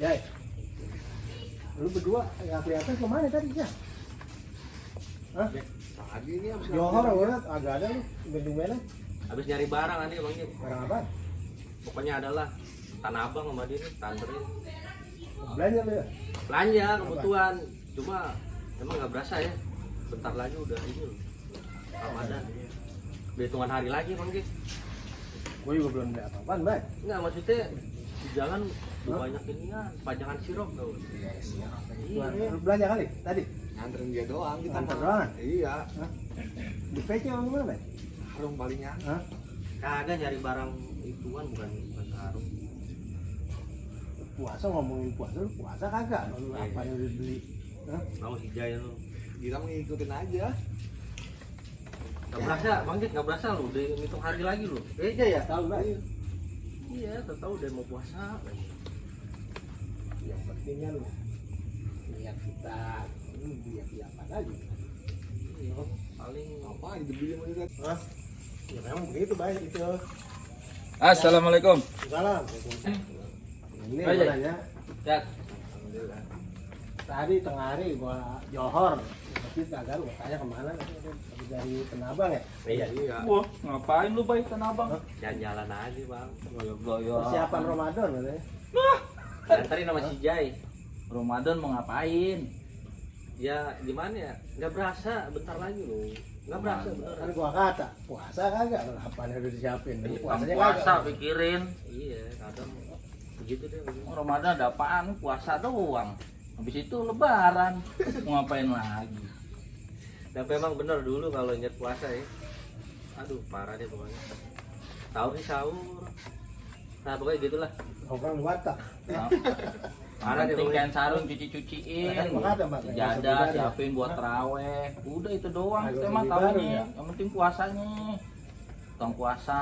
Ya. Lu berdua nggak kelihatan kemana tadi ya? Hah? Tadi ini habis Johor banget, agak ada lu, bendung-bendung. Habis nyari barang nanti Bang Jin. Barang apa? Pokoknya adalah Tanah Abang sama dia nih, tanterin. Belanja lu ya? Belanja kebutuhan. Cuma emang nggak berasa ya. Bentar lagi udah ini loh. Ramadan. Udah hitungan hari lagi Bang Jin. Gue juga belum ada apa-apaan, Bay. Enggak, maksudnya di jalan banyak inian, pajangan sirup tau. Iya. Lu belanja kali tadi? nganterin dia doang kita. Nganter mah. doang? Iya. Hah? Di PC apa gimana, Bay? Harung palingnya. Hah? Kagak nyari barang ituan bukan sarung. Puasa ngomongin puasa, lu puasa kagak? Lu Iya, apa yang udah beli? Hah? Mau si Jaya lu. Kita ngikutin aja. Gak berasa, Bang Jit, gak berasa lu, udah ngitung hari lagi lu. Beda ya, tahu Bay. Iya, tahu udah mau puasa. Yang penting kan niat kita ini biar apa lagi? Iya, paling Apa dibeli sama kita? Hah? Ya memang begitu baik itu. Assalamualaikum. Salam. Ini Ayo, gua nanya, Jat. Alhamdulillah. tadi tengah hari gua Johor, tapi kagak lu tanya kemana? Habis dari Tenabang ya? Iya, Iya. Wah, ngapain lu baik Tanah Abang? jalan-jalan aja Bang. Gaya-gaya. Persiapan Ramadan katanya. Anterin sama si Jai. Ramadan mau ngapain? Ya gimana ya, nggak berasa, bentar lagi lu. Nggak berasa Kan beneran. gua kata, puasa kagak? Apa yang udah disiapin? Lu puasanya Puasa kagak? pikirin. Iya, kadang begitu deh. Oh, Ramadan ada apaan? Puasa doang. Habis itu lebaran. Mau ngapain lagi? Tapi emang bener dulu kalau ingat puasa ya. Aduh, parah deh pokoknya. Sahur sih sahur. Nah, pokoknya gitulah. Orang di Batak. Nah, Parah deh penting pokoknya. kain sarung cuci-cuciin. Kan gua kata, Mak, Sejadah sebenarnya. siapin buat teraweh. Udah itu doang. Agak Kita mah lebih baru tahunya. ya. Yang penting puasanya. Tentang puasa,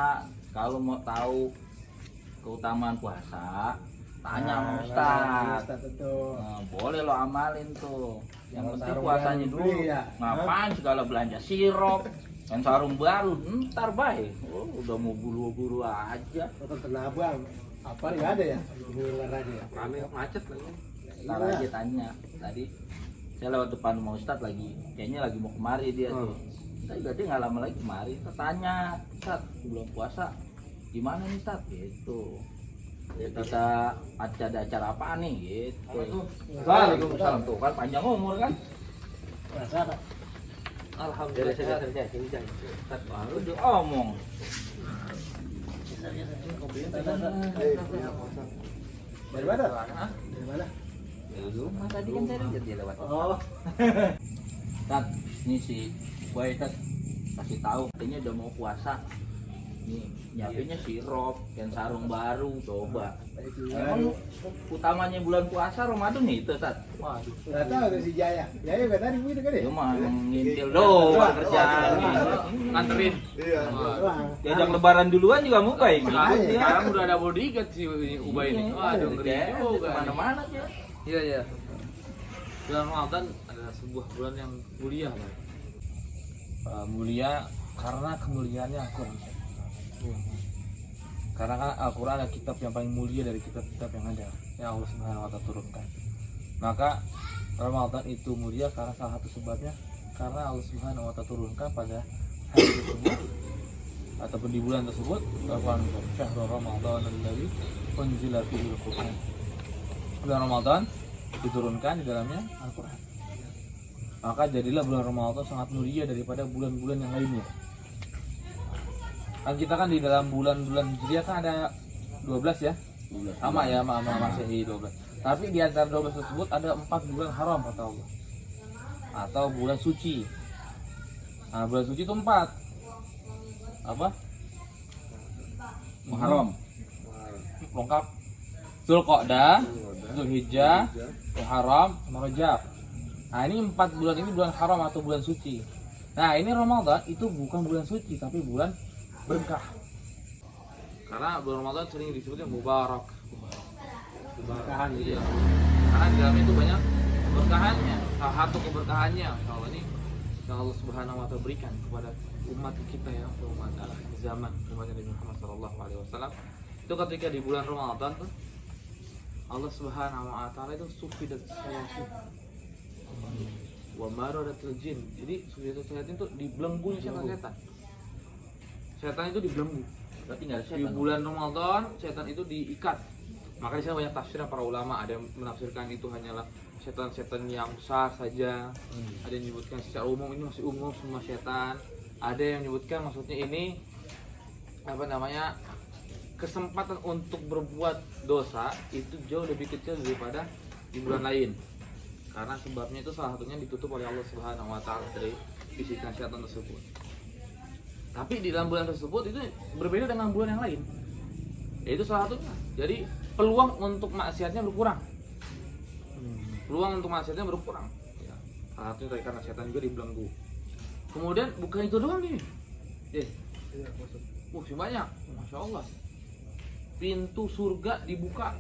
kalau mau tahu keutamaan puasa, tanya sama Ustaz. Ustaz itu. Nah, boleh lo amalin tuh. Yang Kalau penting sarung puasanya baru dulu. beli ya? Ngapain segala belanja sirop, yang sarung baru, ntar baik. Oh, udah mau buru-buru aja. Nonton Tenabang. Apa nggak ada ya? Dengar aja ya. Rame macet lagi. Ntar aja tanya. Tadi saya lewat depan rumah Ustadz lagi, kayaknya lagi mau kemari dia tuh. Saya juga dia nggak lama lagi kemari. Saya tanya, Ustadz belum puasa, gimana nih Ustadz? Gitu. Ya, kita ada acara apa nih? Gitu. Waalaikumsalam tuh kan panjang umur kan. Rasa Pak. Alhamdulillah sehat sehat ini jangan. Baru dia omong. Dari mana? Dari mana? Dari rumah tadi kan saya lihat dia lewat. Oh, Tat, ini si Boy Tat kasih tahu katanya udah mau puasa. Nih, nyiapinnya sirup, dan sarung baru, coba. Emang utamanya bulan puasa Ramadan nih itu, Tat. Waduh. nggak tahu tuh si Jaya. Jaya nggak tadi begitu kan ya? Dia mah ngintil doang kerjaan. Nganterin. Iya. Wah, Diajak lebaran duluan juga mau baik. Sekarang udah ada bodyguard si Ubay ini. Waduh, ngeri juga. Mana-mana dia. Iya, iya. Bulan Ramadan adalah sebuah bulan yang mulia, Pak. Mulia karena kemuliaannya Al-Quran. Karena kan Al-Quran adalah kitab yang paling mulia dari kitab-kitab yang ada yang Allah Subhanahu wa Ta'ala turunkan. Maka Ramadan itu mulia karena salah satu sebabnya karena Allah Subhanahu wa Ta'ala turunkan pada hari tersebut ataupun di bulan tersebut Al-Quran Syahrul Ramadan alladzi unzila fihi Al-Quran. Bulan Ramadan diturunkan di dalamnya Al-Quran. Maka jadilah bulan Ramadan sangat mulia daripada bulan-bulan yang lainnya. Kan kita kan di dalam bulan-bulan Hijriah kan ada 12 ya. Sama ya sama Masehi 12. Tapi di antara 12 tersebut ada 4 bulan haram kata Allah. Atau bulan suci. Nah, bulan suci itu 4. Apa? Muharram. Lengkap. Zulqa'dah, Zulhijjah, Muharram, sama Rajab. Nah, ini 4 bulan ini bulan haram atau bulan suci. Nah, ini Ramadan itu bukan bulan suci tapi bulan berkah. Karena bulan Ramadan sering disebutnya mubarak. berkahan gitu. Iya. Karena di dalamnya itu banyak keberkahannya. Salah satu keberkahannya kalau ini yang Allah Subhanahu wa Ta'ala berikan kepada umat kita ya, umat zaman umat Nabi Muhammad sallallahu alaihi wasallam. Itu ketika di bulan Ramadan tuh Allah Subhanahu wa taala itu sufidat syayatin wa maradatul jin. Jadi sufidat syayatin itu dibelenggu setan. Setan itu dibelenggu. Berarti nggak ada Di setan. bulan Ramadan setan itu diikat. Maka di sana banyak tafsir para ulama, ada yang menafsirkan itu hanyalah setan-setan yang besar saja. Ada yang menyebutkan secara umum ini masih umum semua setan. Ada yang menyebutkan maksudnya ini apa namanya? Kesempatan untuk berbuat dosa itu jauh lebih kecil daripada di bulan lain. Karena sebabnya itu salah satunya ditutup oleh Allah Subhanahu wa taala dari bisikan setan tersebut. Tapi di dalam bulan tersebut itu berbeda dengan bulan yang lain. Yaitu salah satunya. Jadi peluang untuk maksiatnya berkurang. Peluang untuk maksiatnya berkurang. Ya. Salah satunya karena setan juga dibelenggu. Kemudian bukan itu doang nih. Sih banyak. Masya Allah. Pintu surga dibuka.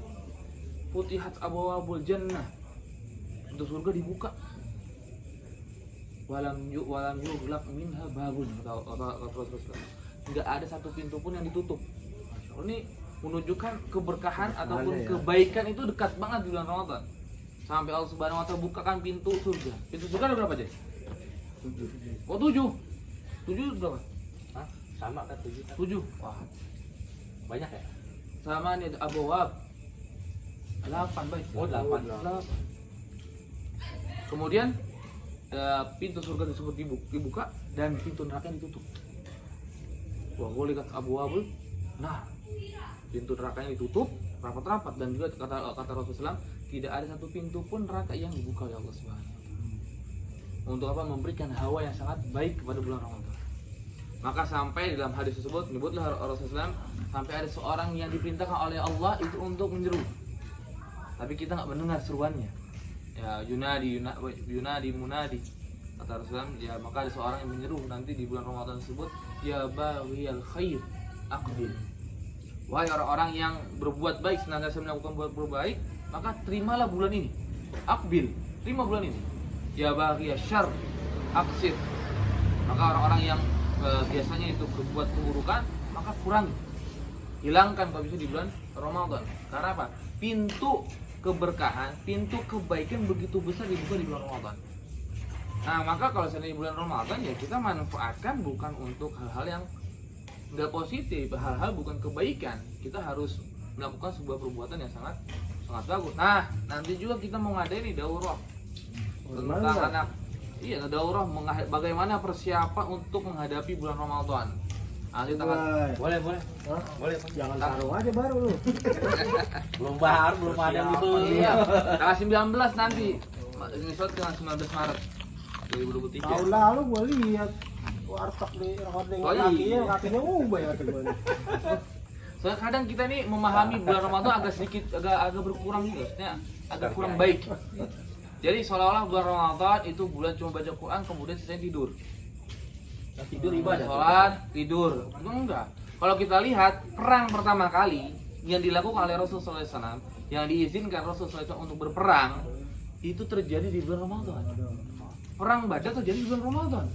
Futihat abwabul jannah. Pintu surga dibuka. Walam yughlaq minha babun. Kata Rasulullah. Enggak ada satu pintu pun yang ditutup. Masya Allah, ini menunjukkan keberkahan ataupun kebaikan itu dekat banget di bulan Ramadan. Sampai Allah Subhanahu wa taala bukakan pintu surga. Pintu surga ada berapa, Jay? 7. Oh, 7. 7 berapa? Hah? Sama kan 7 kan? 7. Wah, Banyak ya? sama nih abwab. 8 baik. Oh, 8. Kemudian pintu surga tersebut dibuka dan pintu neraka ditutup. Wa ghuliqat abwabul nar. Pintu nerakanya ditutup rapat-rapat dan juga kata Rasulullah SAW, tidak ada satu pintu pun neraka yang dibuka oleh Allah Subhanahu wa taala. Untuk apa? Memberikan hawa yang sangat baik kepada bulan Ramadan. Maka sampai dalam hadis tersebut menyebutlah Rasulullah SAW, sampai ada seorang yang diperintahkan oleh Allah itu untuk menyeru. Tapi kita nggak mendengar seruannya. Ya yunadi munadi. Kata Rasulullah, ya maka ada seorang yang menyeru nanti di bulan Ramadan tersebut, ya baghiyal khair aqbil. Wahai orang-orang yang berbuat baik, senantiasa melakukan berbuat baik, maka terimalah bulan ini. Aqbil, terima bulan ini. Ya baghiyal syarr aqsir. Maka orang-orang yang biasanya itu berbuat keburukan, maka kurangi. Hilangkan kalau bisa di bulan Ramadan. Karena apa? Pintu keberkahan, pintu kebaikan begitu besar dibuka di bulan Ramadan. Nah, maka kalau misalnya di bulan Ramadan ya kita manfaatkan bukan untuk hal-hal yang nggak positif, hal-hal bukan kebaikan. Kita harus melakukan sebuah perbuatan yang sangat bagus. Nah, nanti juga kita mau ngadain nih daurah tentang anak. Iya, daurah bagaimana persiapan untuk menghadapi bulan Ramadan. Nanti tanggal Boleh. Hah? Boleh. Jangan sarung aja baru lu. belum ada yang gitu. Iya, tanggal 19 nanti. Ini surat tanggal 19 Maret 2023. Tahun lalu gua lihat warteg di recording kakinya ubah ya tuh. Soalnya kadang kita nih memahami bulan Ramadan agak berkurang juga, maksudnya agak kurang baik. Jadi seolah-olah bulan Ramadan itu bulan cuma baca Quran kemudian selesai tidur. Tidur ibadah. Sholat, tidur. Itu enggak. Kalau kita lihat perang pertama kali yang dilakukan oleh Rasulullah SAW, yang diizinkan Rasulullah SAW untuk berperang, itu terjadi di bulan Ramadan. Perang Badar terjadi di bulan Ramadan.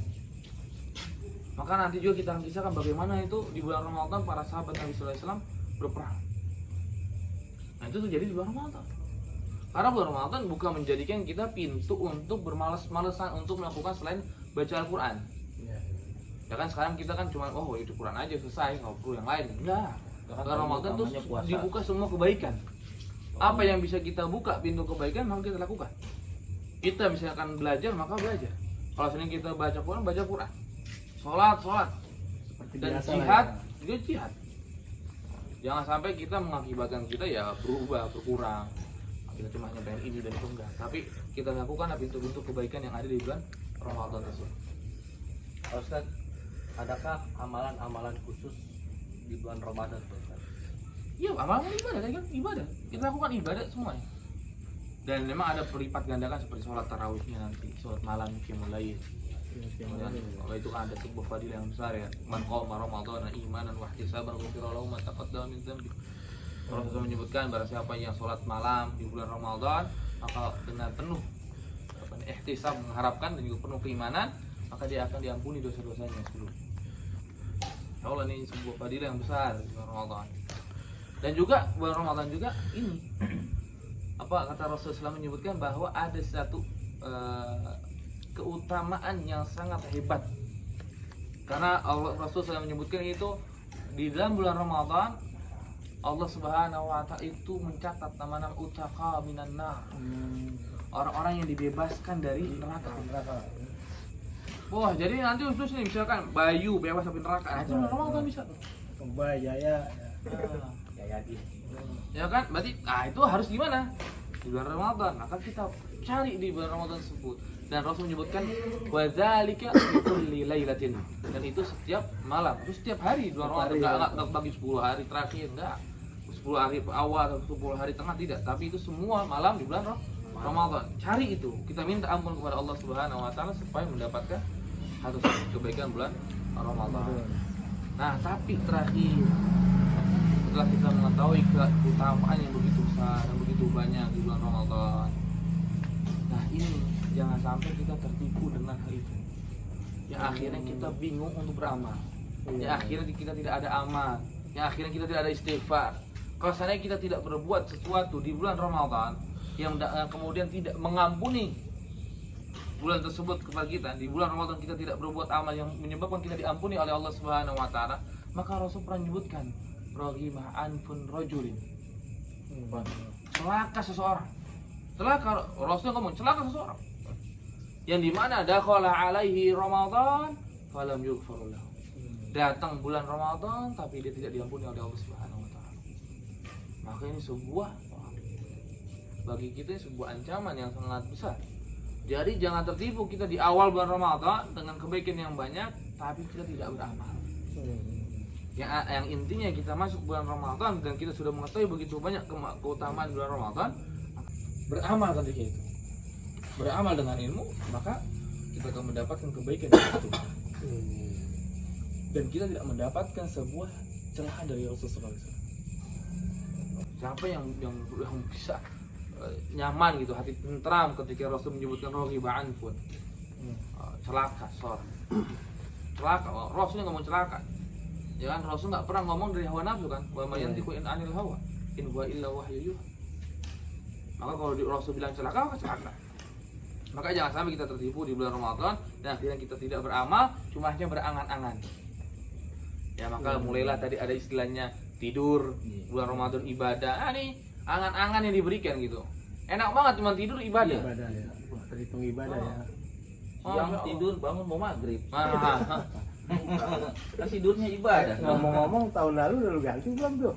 Maka nanti juga kita akan kisahkan bagaimana itu di bulan Ramadan para sahabat Nabi SAW berperang. Nah itu terjadi di bulan Ramadan. Karena bulan Ramadan bukan menjadikan kita pintu untuk bermalas-malesan untuk melakukan selain baca Al-Quran. Ya kan sekarang kita kan cuma itu Quran aja selesai, nggak perlu yang lain. Enggak. Karena Ramadan tuh dibuka semua kebaikan. Apa yang bisa kita buka pintu kebaikan maka kita lakukan. Kita misalkan belajar maka belajar. Kalau sering kita baca Quran. Sholat. Dan jihad juga jihad. Jangan sampai kita mengakibatkan kita ya berkurang. Kita cuma nyampein ini dan itu enggak. Tapi kita lakukan pintu-pintu kebaikan yang ada di bulan Ramadan tersebut. Ustaz, adakah amalan-amalan khusus di bulan Ramadan, Ustaz? Iya, amalan ibadah kan ibadah. Kita lakukan ibadah semuanya. Dan memang ada berlipat gandakan seperti sholat tarawihnya nanti, sholat malam qiyamul lail. Kalau itu ada sebuah fadilah yang besar ya. Man qama ramadhana imanan wa ihtisaban ghufira lahu ma taqaddama min dhanbi. Rasulullah menyebutkan barang siapa yang sholat malam di bulan Ramadan, maka dengan penuh ihtisab mengharapkan dan juga penuh keimanan, maka dia akan diampuni dosa-dosanya sebelumnya. Ya Allah, ini sebuah fadilah yang besar di bulan Ramadan. Dan juga bulan Ramadan juga ini apa kata Rasulullah SAW menyebutkan bahwa ada satu keutamaan yang sangat hebat. Karena Rasulullah SAW menyebutkan itu di dalam bulan Ramadan Allah Subhanahu wa taala itu mencatat nama-nama utaqa minan nar. Orang-orang yang dibebaskan dari neraka. Wah, jadi nanti khusus nih misalkan Bayu bebas dari neraka. Nah, itu Ramadan bisa tuh. Kembali Jaya. Ya kan? Berarti itu harus gimana? Di bulan Ramadan. Maka kita cari di bulan Ramadan tersebut. Dan Rasul menyebutkan wadzalika fi kulli lailatin. Dan itu setiap malam, itu setiap hari di bulan Ramadan. Enggak bagi 10 hari terakhir, enggak. 10 hari awal atau 10 hari tengah tidak, tapi itu semua malam di bulan Ramadan. Cari itu. Kita minta ampun kepada Allah Subhanahu wa taala supaya mendapatkan satu kebaikan bulan Ramadan. Nah, tapi terakhir setelah kita mengetahui keutamaan yang begitu besar dan begitu banyak di bulan Ramadan. Nah, ini jangan sampai kita tertipu dengan hal itu. Yang akhirnya kita bingung untuk beramal. Yang akhirnya kita tidak ada amal. Yang akhirnya kita tidak ada istighfar. Kalau seandainya kita tidak berbuat sesuatu di bulan Ramadan yang kemudian tidak mengampuni bulan tersebut kepada kita, di bulan Ramadan kita tidak berbuat amal yang menyebabkan kita diampuni oleh Allah Subhanahu wa taala, maka Rasul pernah menyebutkan roghimah anfun rajulin. Celaka seseorang. Celaka, Rasul ngomong celaka seseorang. Yang dimana dakhala alaihi Ramadan falam yughfar lahu. Datang bulan Ramadan tapi dia tidak diampuni oleh Allah Subhanahu wa taala. Maka ini bagi kita sebuah ancaman yang sangat besar. Jadi jangan tertipu kita di awal bulan Ramadan dengan kebaikan yang banyak tapi kita tidak beramal. Yang intinya kita masuk bulan Ramadan dan kita sudah mengetahui begitu banyak keutamaan bulan Ramadan, beramal ketika itu. Beramal dengan ilmu, maka kita akan mendapatkan kebaikan itu. Dan kita tidak mendapatkan sebuah celahan dari Rasulullah SAW. Siapa yang bisa nyaman gitu, hati tentram ketika Rasul menyebutkan roghibah anfun, celaka, celaka. Rasulnya ngomong celaka. Ya kan, Rasul nggak pernah ngomong dari hawa nafsu kan, wa may yantiqu anil hawa in huwa illa wahyu yuha. Maka kalau Rasul bilang celaka, maka celaka. Maka jangan sampai kita tertipu di bulan Ramadan dan akhirnya kita tidak beramal, cuma hanya berangan-angan. Ya maka mulailah tadi ada istilahnya tidur bulan Ramadan ibadah. Nih angan-angan yang diberikan gitu. Enak banget cuma tidur ibadah. Ibadah ya. Terhitung ibadah ya. Siang tidur bangun mau maghrib. Kan tidurnya ibadah. Ngomong-ngomong tahun lalu udah lu ganti belum tuh?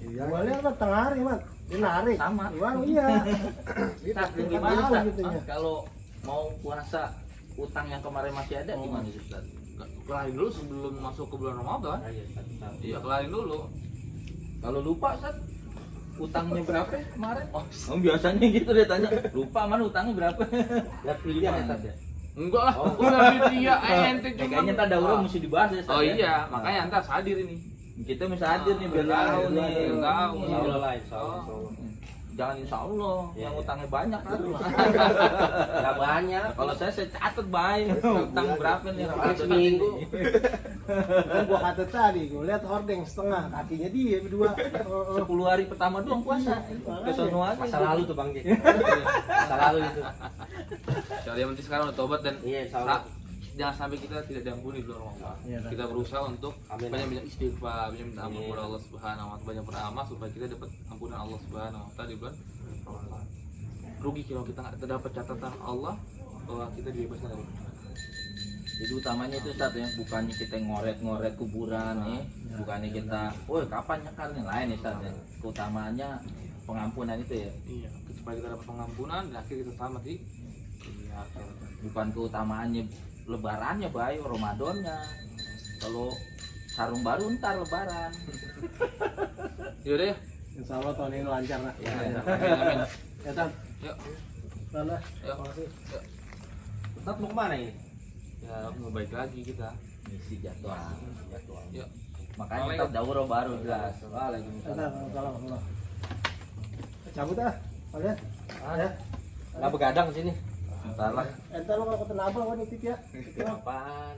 Iya. Gua lihat kan tengah hari, Mat. Dia narik. Sama. Iya. Ustaz, gimana Ustaz? Kalau mau puasa utang yang kemarin masih ada gimana Ustaz? Kelarin dulu sebelum masuk ke bulan Ramadan. Iya, kelarin dulu. Kalau lupa Ustaz, utangnya berapa kemarin? Oh, biasanya gitu dia tanya. Lupa mana utangnya berapa? Lihat pilihan ya Ustaz ya? Enggak lah, udah dia ente cuma. Kayaknya ntar daurah mesti dibahas ya Ustaz. Oh iya, makanya ntar hadir ini. Kita mesti hadir nih biar tahu nih. Biar tahu. Jangan insya Allah, yang utangnya banyak kan? Gak banyak. Kalau saya catat baik, utang berapa nih? Seminggu. Kan gua kata tadi, gua lihat hordeng setengah, kakinya dia berdua. 10 hari pertama doang puasa. Kesono aja. Masa lalu tuh Bang Dik. Masa lalu itu. Jadi yang penting sekarang udah tobat dan Iya, insyaallah. jangan sampai kita tidak diampuni di bulan Ramadan. Iya, Kita berusaha untuk Amin. banyak istighfar, banyak minta ampun Amin. kepada Allah Subhanahu wa taala, banyak beramal supaya kita dapat ampunan Allah Subhanahu wa taala di bulan Ramadan. Rugi kalau kita nggak terdapat catatan Allah bahwa kita dibebaskan dari neraka. Jadi utamanya itu Ustaz ya, bukannya kita ngoret-ngoret kuburan nih, bukannya kita, woi kapan nyekar nih lain ya Ustaz ya. Keutamaannya pengampunan itu ya. Iya, supaya kita dapat pengampunan dan akhirnya kita selamat di akhirat. Bukan keutamaannya lebarannya baik, Ramadannya. Kalau sarung baru ntar lebaran. Yaudah ya. Insya Allah tahun ini lancar lah. Ya, Amin. Ya Tan. Yuk. Sana. Yuk. Makasih. Ustaz mau kemana ini? Ya, mau baik lagi kita. Misi jadwal. Yuk. Makanya kita daurah baru jelas. Entar, salam. Cabut ah. Oke. Ya. Nggak begadang sini. Entar lah. Entar lo kalau ketemu abang nitip ya. Kapan?